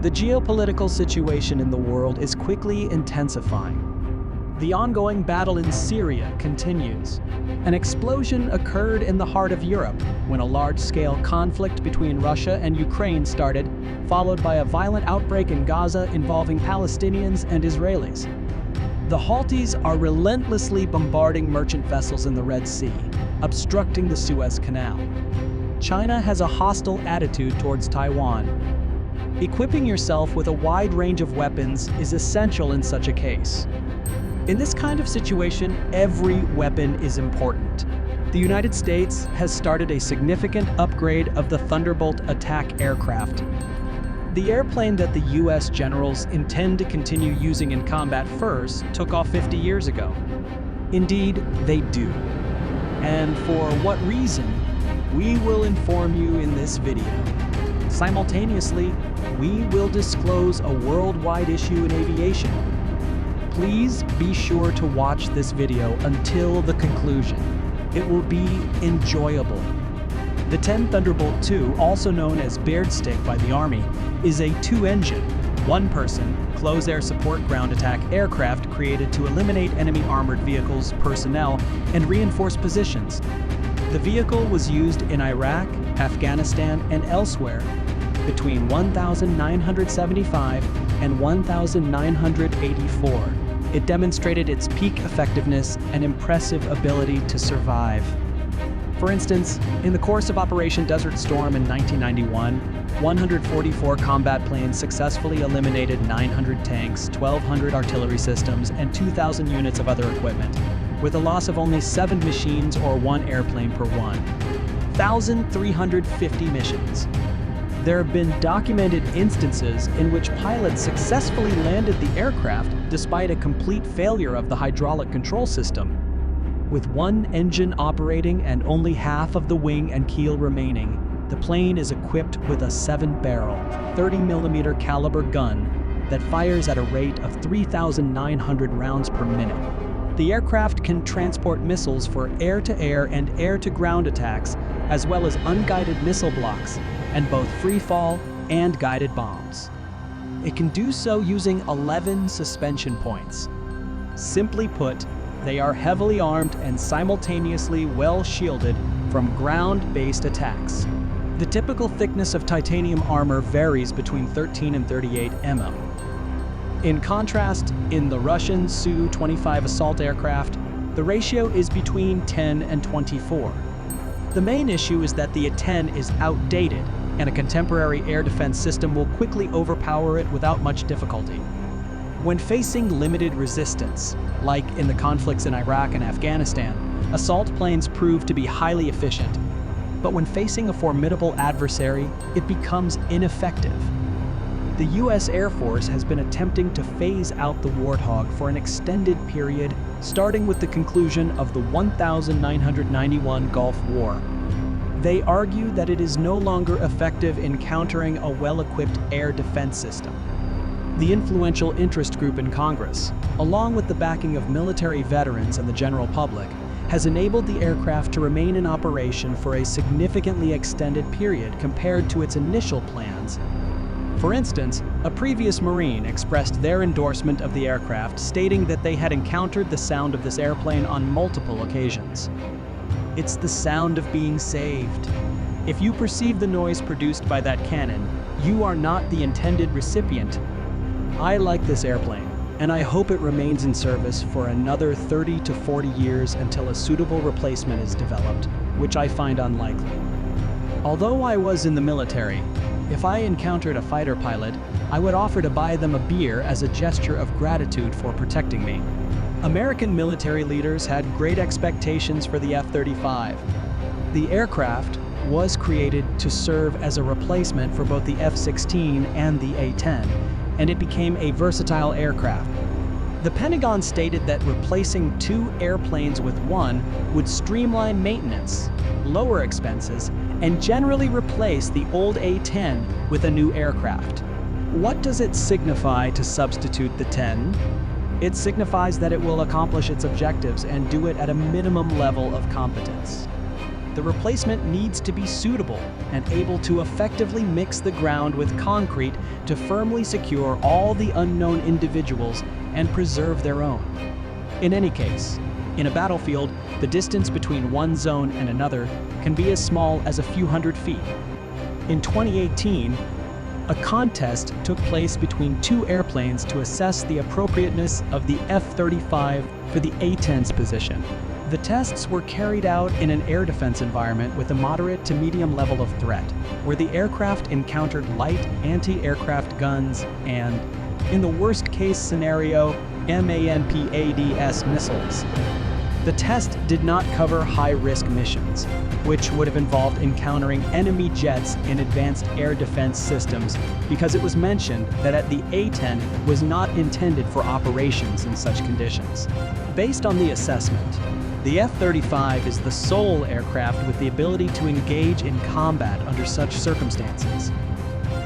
The geopolitical situation in the world is quickly intensifying. The ongoing battle in Syria continues. An explosion occurred in the heart of Europe when a large-scale conflict between Russia and Ukraine started, followed by a violent outbreak in Gaza involving Palestinians and Israelis. The Houthis are relentlessly bombarding merchant vessels in the Red Sea, obstructing the Suez Canal. China has a hostile attitude towards Taiwan. Equipping yourself with a wide range of weapons is essential in such a case. In this kind of situation, every weapon is important. The United States has started a significant upgrade of the Thunderbolt attack aircraft. The airplane that the U.S. generals intend to continue using in combat first took off 50 years ago. Indeed, they do. And for what reason, we will inform you in this video. Simultaneously, we will disclose a worldwide issue in aviation. Please be sure to watch this video until the conclusion. It will be enjoyable. The 10 Thunderbolt II, also known as Baird Stick by the Army, is a two-engine, one-person, close-air support ground attack aircraft created to eliminate enemy armored vehicles, personnel, and reinforce positions. The vehicle was used in Iraq, Afghanistan, and elsewhere between 1975 and 1984. It demonstrated its peak effectiveness and impressive ability to survive. For instance, in the course of Operation Desert Storm in 1991, 144 combat planes successfully eliminated 900 tanks, 1,200 artillery systems, and 2,000 units of other equipment, with a loss of only 7 machines or 1 airplane per 1,350 missions. There have been documented instances in which pilots successfully landed the aircraft despite a complete failure of the hydraulic control system. With one engine operating and only half of the wing and keel remaining, the plane is equipped with a 7-barrel, 30mm caliber gun that fires at a rate of 3,900 rounds per minute. The aircraft can transport missiles for air-to-air and air-to-ground attacks, as well as unguided missile blocks, and both free-fall and guided bombs. It can do so using 11 suspension points. Simply put, they are heavily armed and simultaneously well-shielded from ground-based attacks. The typical thickness of titanium armor varies between 13 and 38 mm. In contrast, in the Russian Su-25 assault aircraft, the ratio is between 10 and 24. The main issue is that the A-10 is outdated, and a contemporary air defense system will quickly overpower it without much difficulty. When facing limited resistance, like in the conflicts in Iraq and Afghanistan, assault planes prove to be highly efficient. But when facing a formidable adversary, it becomes ineffective. The U.S. Air Force has been attempting to phase out the Warthog for an extended period, starting with the conclusion of the 1991 Gulf War. They argue that it is no longer effective in countering a well-equipped air defense system. The influential interest group in Congress, along with the backing of military veterans and the general public, has enabled the aircraft to remain in operation for a significantly extended period compared to its initial plans. For instance, a previous Marine expressed their endorsement of the aircraft, stating that they had encountered the sound of this airplane on multiple occasions. It's the sound of being saved. If you perceive the noise produced by that cannon, you are not the intended recipient. I like this airplane, and I hope it remains in service for another 30 to 40 years until a suitable replacement is developed, which I find unlikely. Although I was in the military, if I encountered a fighter pilot, I would offer to buy them a beer as a gesture of gratitude for protecting me. American military leaders had great expectations for the F-35. The aircraft was created to serve as a replacement for both the F-16 and the A-10, and it became a versatile aircraft. The Pentagon stated that replacing 2 airplanes with one would streamline maintenance, lower expenses, and generally replace the old A-10 with a new aircraft. What does it signify to substitute the 10? It signifies that it will accomplish its objectives and do it at a minimum level of competence. The the replacement needs to be suitable and able to effectively mix the ground with concrete to firmly secure all the unknown individuals and preserve their own. In any case, in a battlefield, the distance between one zone and another can be as small as a few hundred feet. In 2018, a contest took place between two airplanes to assess the appropriateness of the F-35 for the A-10's position. The tests were carried out in an air defense environment with a moderate to medium level of threat, where the aircraft encountered light anti-aircraft guns and, in the worst-case scenario, MANPADS missiles. The test did not cover high-risk missions, which would have involved encountering enemy jets in advanced air defense systems, because it was mentioned that the A-10 was not intended for operations in such conditions. Based on the assessment, the F-35 is the sole aircraft with the ability to engage in combat under such circumstances.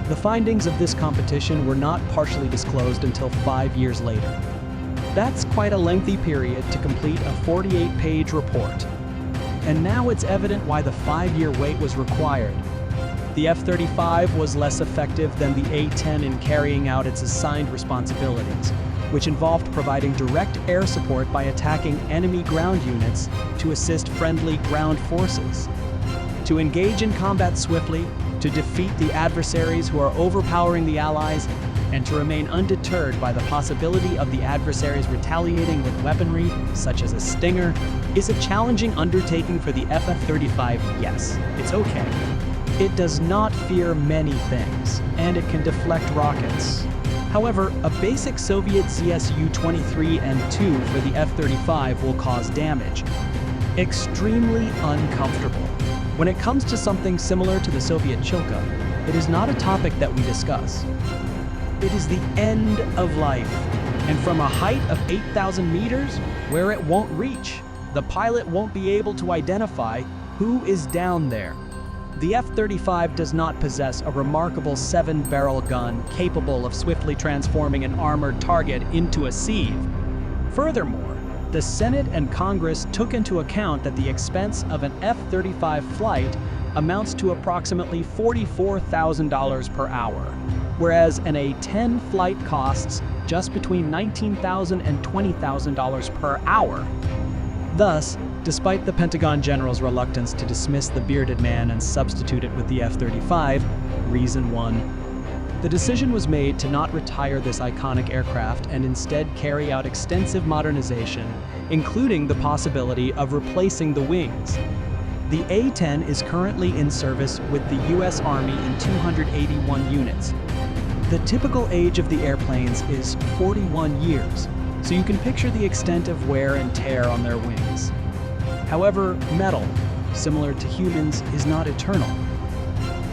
The findings of this competition were not partially disclosed until 5 years later. That's quite a lengthy period to complete a 48-page report. And now it's evident why the 5-year wait was required. The F-35 was less effective than the A-10 in carrying out its assigned responsibilities, which involved providing direct air support by attacking enemy ground units to assist friendly ground forces. To engage in combat swiftly, to defeat the adversaries who are overpowering the Allies, and to remain undeterred by the possibility of the adversaries retaliating with weaponry, such as a Stinger, is a challenging undertaking for the F-35. Yes, it's okay. It does not fear many things, and it can deflect rockets. However, a basic Soviet ZSU-23 and 2 for the F-35 will cause damage. Extremely uncomfortable. When it comes to something similar to the Soviet Chilka, it is not a topic that we discuss. It is the end of life, and from a height of 8,000 meters, where it won't reach, the pilot won't be able to identify who is down there. The F-35 does not possess a remarkable 7-barrel gun capable of swiftly transforming an armored target into a sieve. Furthermore, the Senate and Congress took into account that the expense of an F-35 flight amounts to approximately $44,000 per hour, whereas an A-10 flight costs just between $19,000 and $20,000 per hour. Thus, despite the Pentagon general's reluctance to dismiss the bearded man and substitute it with the F-35, reason 1, the decision was made to not retire this iconic aircraft and instead carry out extensive modernization, including the possibility of replacing the wings. The A-10 is currently in service with the U.S. Army in 281 units. The typical age of the airplanes is 41 years, so you can picture the extent of wear and tear on their wings. However, metal, similar to humans, is not eternal.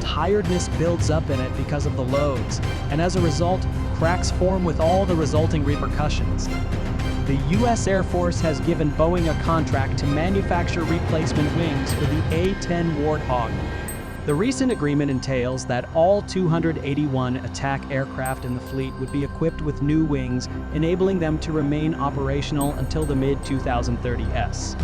Tiredness builds up in it because of the loads, and as a result, cracks form with all the resulting repercussions. The U.S. Air Force has given Boeing a contract to manufacture replacement wings for the A-10 Warthog. The recent agreement entails that all 281 attack aircraft in the fleet would be equipped with new wings, enabling them to remain operational until the mid-2030s.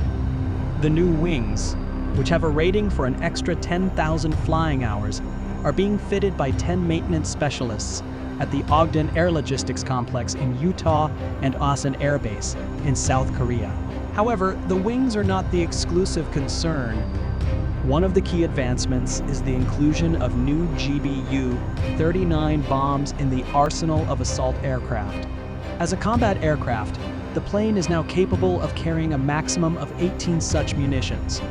The new wings, which have a rating for an extra 10,000 flying hours, are being fitted by 10 maintenance specialists at the Ogden Air Logistics Complex in Utah and Asan Air Base in South Korea. However, the wings are not the exclusive concern. One of the key advancements is the inclusion of new GBU-39 bombs in the arsenal of assault aircraft. As a combat aircraft, the plane is now capable of carrying a maximum of 18 such munitions.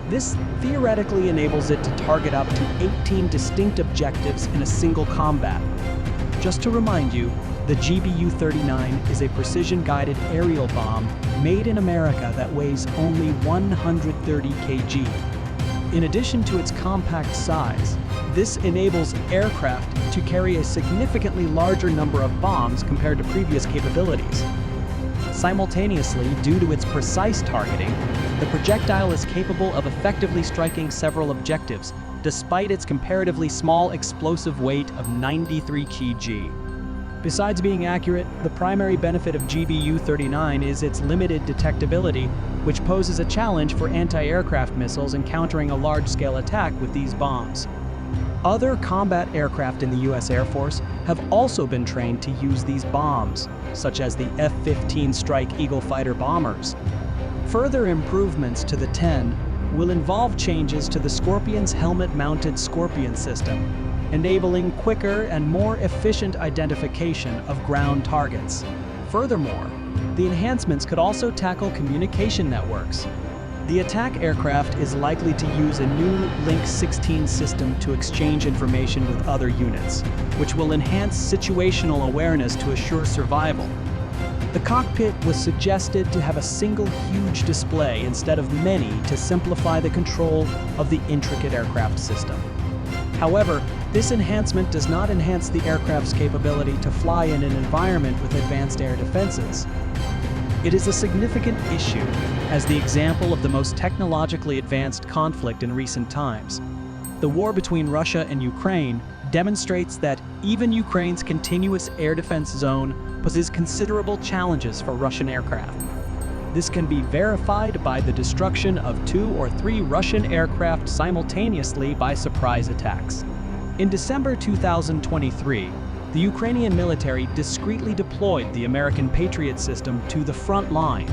This theoretically enables it to target up to 18 distinct objectives in a single combat. Just to remind you, the GBU-39 is a precision-guided aerial bomb made in America that weighs only 130 kg. In addition to its compact size, this enables aircraft to carry a significantly larger number of bombs compared to previous capabilities. Simultaneously, due to its precise targeting, the projectile is capable of effectively striking several objectives, despite its comparatively small explosive weight of 93 kg. Besides being accurate, the primary benefit of GBU-39 is its limited detectability, which poses a challenge for anti-aircraft missiles encountering a large-scale attack with these bombs. Other combat aircraft in the U.S. Air Force have also been trained to use these bombs, such as the F-15 Strike Eagle fighter bombers. Further improvements to the 10 will involve changes to the Scorpion's helmet-mounted Scorpion system, enabling quicker and more efficient identification of ground targets. Furthermore, the enhancements could also tackle communication networks. The attack aircraft is likely to use a new Link 16 system to exchange information with other units, which will enhance situational awareness to assure survival. The cockpit was suggested to have a single huge display instead of many to simplify the control of the intricate aircraft system. However, this enhancement does not enhance the aircraft's capability to fly in an environment with advanced air defenses. It is a significant issue as the example of the most technologically advanced conflict in recent times. The war between Russia and Ukraine demonstrates that even Ukraine's continuous air defense zone poses considerable challenges for Russian aircraft. This can be verified by the destruction of 2 or 3 Russian aircraft simultaneously by surprise attacks. In December 2023, the Ukrainian military discreetly deployed the American Patriot system to the front line.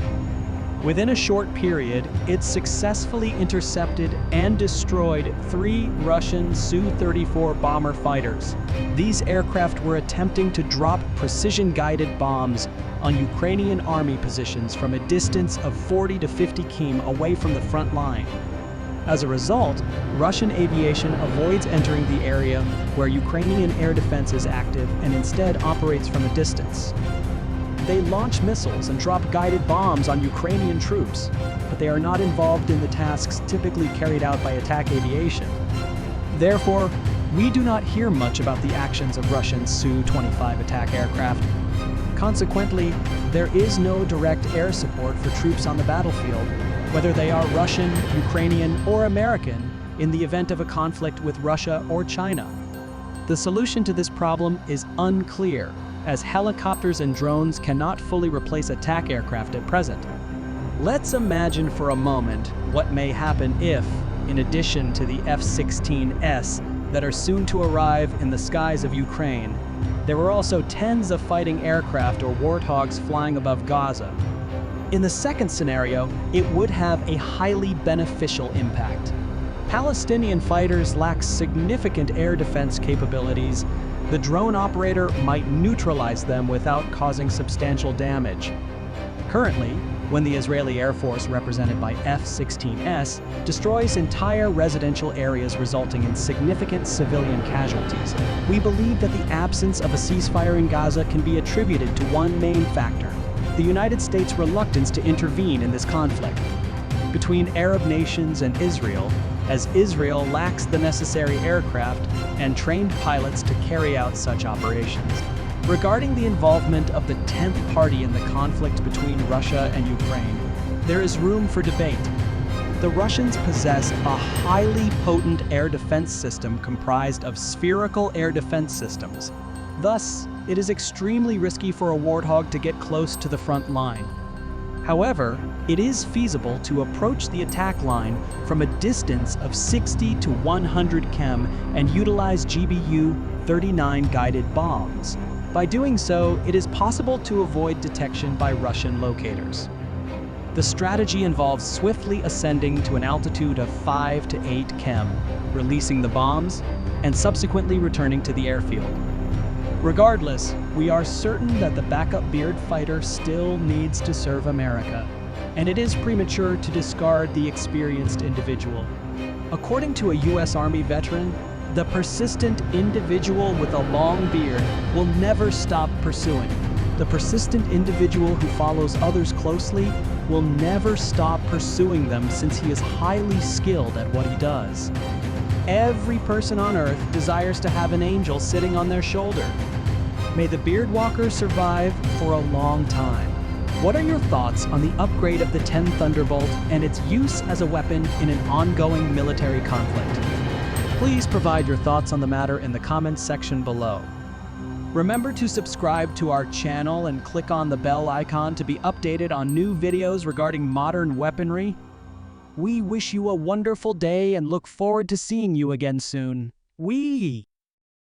Within a short period, it successfully intercepted and destroyed 3 Russian Su-34 bomber fighters. These aircraft were attempting to drop precision-guided bombs on Ukrainian army positions from a distance of 40 to 50 km away from the front line. As a result, Russian aviation avoids entering the area where Ukrainian air defense is active and instead operates from a distance. They launch missiles and drop guided bombs on Ukrainian troops, but they are not involved in the tasks typically carried out by attack aviation. Therefore, we do not hear much about the actions of Russian Su-25 attack aircraft. Consequently, there is no direct air support for troops on the battlefield, whether they are Russian, Ukrainian, or American, in the event of a conflict with Russia or China. The solution to this problem is unclear, as helicopters and drones cannot fully replace attack aircraft at present. Let's imagine for a moment what may happen if, in addition to the F-16S that are soon to arrive in the skies of Ukraine, there were also tens of fighting aircraft or warthogs flying above Gaza. In the second scenario, it would have a highly beneficial impact. Palestinian fighters lack significant air defense capabilities. The drone operator might neutralize them without causing substantial damage. Currently, when the Israeli Air Force, represented by F-16S, destroys entire residential areas resulting in significant civilian casualties, we believe that the absence of a ceasefire in Gaza can be attributed to one main factor: the United States' reluctance to intervene in this conflict between Arab nations and Israel, as Israel lacks the necessary aircraft and trained pilots to carry out such operations. Regarding the involvement of the 10th party in the conflict between Russia and Ukraine, there is room for debate. The Russians possess a highly potent air defense system comprised of spherical air defense systems. Thus, it is extremely risky for a warthog to get close to the front line. However, it is feasible to approach the attack line from a distance of 60 to 100 km and utilize GBU-39 guided bombs. By doing so, it is possible to avoid detection by Russian locators. The strategy involves swiftly ascending to an altitude of 5 to 8 km, releasing the bombs, and subsequently returning to the airfield. Regardless, we are certain that the backup Beard fighter still needs to serve America, and it is premature to discard the experienced individual. According to a U.S. Army veteran, the persistent individual with a long beard will never stop pursuing. The persistent individual who follows others closely will never stop pursuing them, since he is highly skilled at what he does. Every person on Earth desires to have an angel sitting on their shoulder. May the Beard Walker survive for a long time. What are your thoughts on the upgrade of the 10 Thunderbolt and its use as a weapon in an ongoing military conflict? Please provide your thoughts on the matter in the comments section below. Remember to subscribe to our channel and click on the bell icon to be updated on new videos regarding modern weaponry. We wish you a wonderful day and look forward to seeing you again soon.